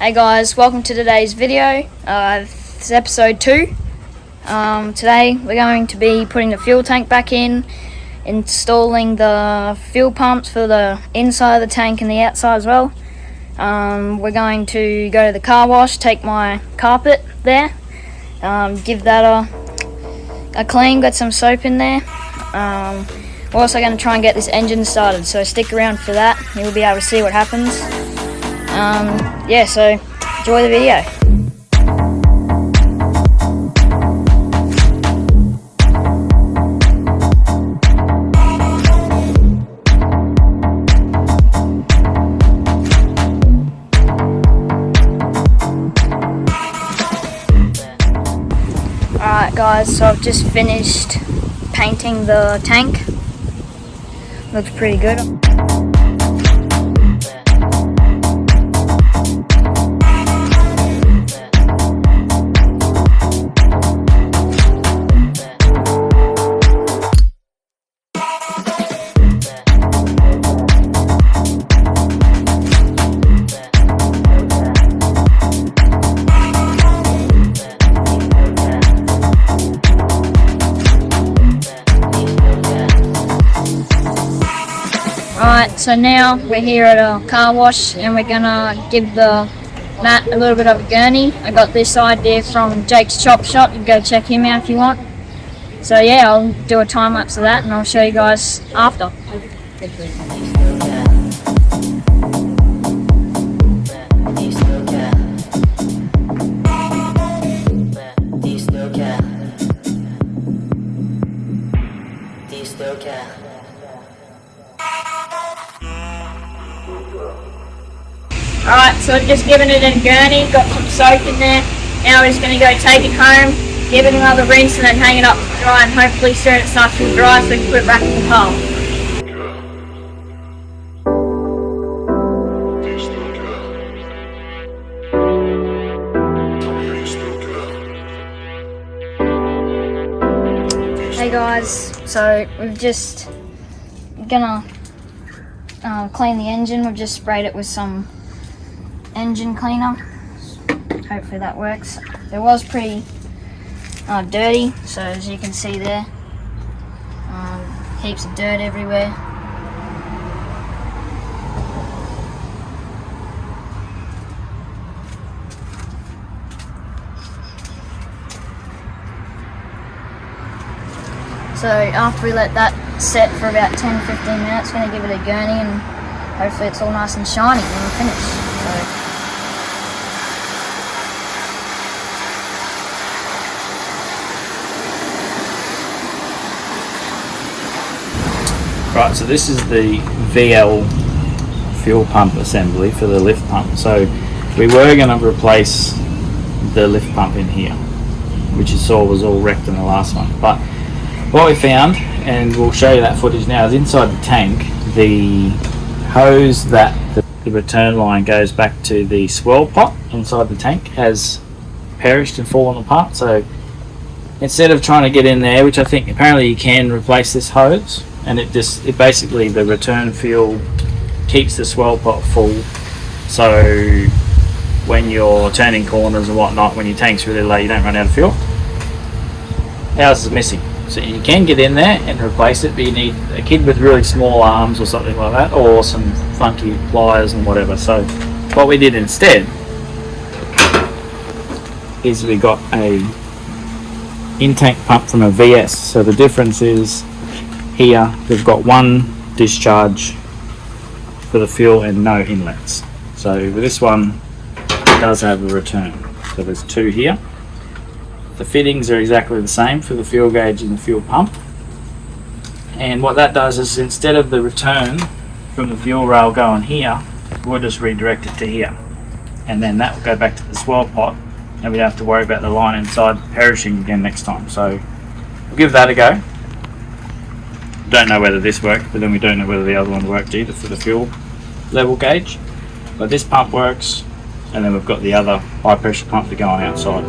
Hey guys, welcome to today's video. This is episode 2. Today we're going to be putting the fuel tank back in, installing the fuel pumps for the inside of the tank and the outside as well. We're going to go to the car wash, take my carpet there, give that a clean, got some soap in there. We're also going to try and get this engine started, so stick around for that. You'll be able to see what happens. So enjoy the video. Alright guys, so I've just finished painting the tank. Looks pretty good. Alright, so now we're here at a car wash and we're gonna give the mat a little bit of a gurney. I got this idea from Jake's Chop Shop. You can go check him out if you want. So yeah, I'll do a time lapse of that and I'll show you guys after. Alright, so I've just given it a gurney, got some soap in there. Now we're just going to go take it home, give it another rinse and then hang it up to dry, and hopefully soon it starts to dry so we can put it back in the car. Hey guys, so we've just gonna clean the engine. We've just sprayed it with some engine cleaner. Hopefully that works. It was pretty dirty, so as you can see there, heaps of dirt everywhere. So after we let that set for about 10-15 minutes, we're going to give it a gurney and hopefully it's all nice and shiny when we finish. So, right, so this is the VL fuel pump assembly for the lift pump. So we were going to replace the lift pump in here, which you saw was all wrecked in the last one. But what we found, and we'll show you that footage now, is inside the tank, the hose that the return line goes back to the swirl pot inside the tank has perished and fallen apart. So instead of trying to get in there, which I think apparently you can replace this hose, and it basically, the return fuel keeps the swirl pot full, so when you're turning corners and whatnot, when your tank's really low, you don't run out of fuel. Ours is missing, so you can get in there and replace it, but you need a kid with really small arms or something like that, or some funky pliers and whatever. So what we did instead is we got a in-tank pump from a VS. So the difference is, here we've got one discharge for the fuel and no inlets. So this one does have a return. So there's two here. The fittings are exactly the same for the fuel gauge and the fuel pump. And what that does is, instead of the return from the fuel rail going here, we'll just redirect it to here. And then that will go back to the swirl pot and we don't have to worry about the line inside perishing again next time. So we'll give that a go. Don't know whether this worked, but then we don't know whether the other one worked either for the fuel level gauge. But this pump works, and then we've got the other high pressure pump to go on outside.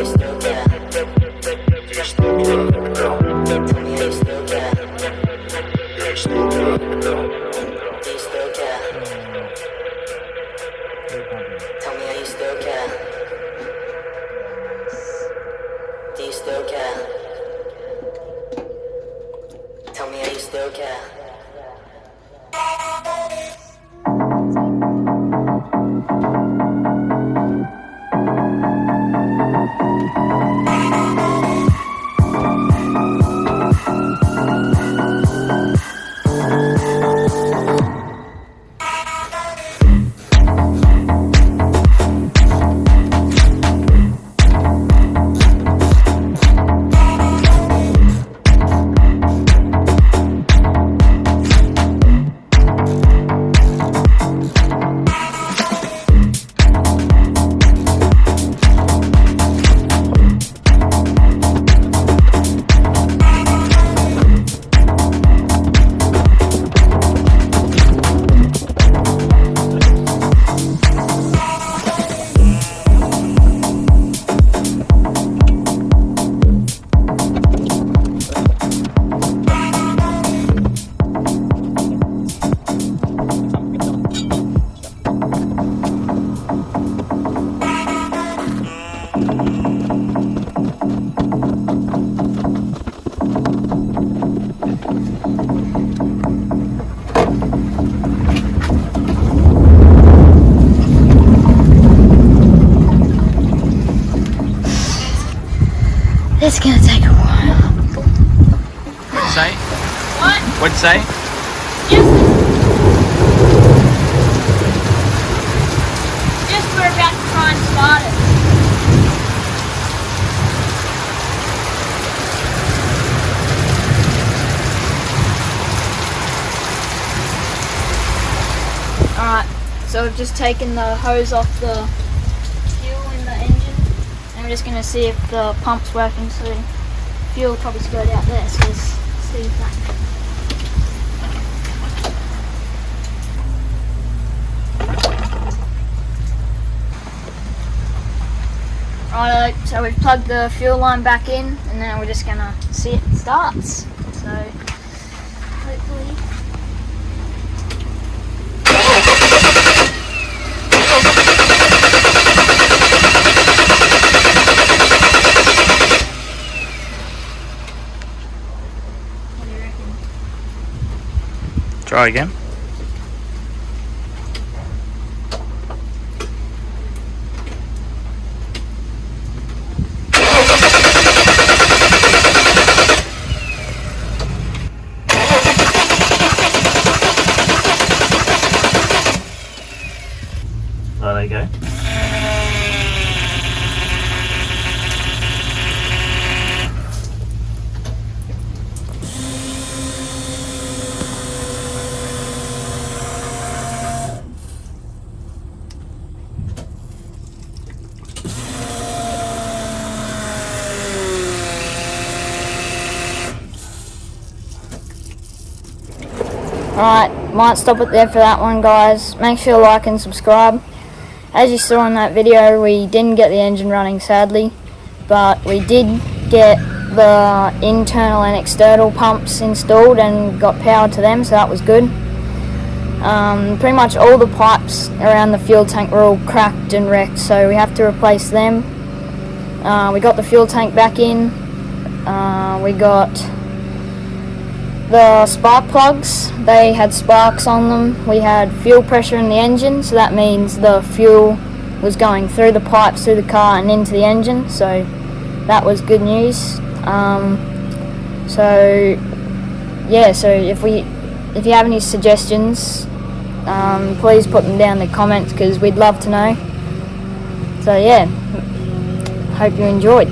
Still It's gonna take a while. What'd you say? What? What'd you say? Just we're about to try and start it. Alright, so we've just taken the hose off the fuel in the engine. And we're just going to see if the pump's working, so fuel probably spread out there, so let's see if that. Righto, so we've plugged the fuel line back in, and now we're just going to see if it starts. So, hopefully. Try again. Oh, there you go. Alright, might stop it there for that one, guys. Make sure to like and subscribe. As you saw in that video, we didn't get the engine running, sadly, but we did get the internal and external pumps installed and got power to them, so that was good. Pretty much all the pipes around the fuel tank were all cracked and wrecked, so we have to replace them. We got the fuel tank back in. We got the spark plugs, they had sparks on them. We had fuel pressure in the engine, so that means the fuel was going through the pipes, through the car and into the engine, so that was good news. So yeah, so if you have any suggestions, please put them down in the comments, because we'd love to know. So yeah, hope you enjoyed.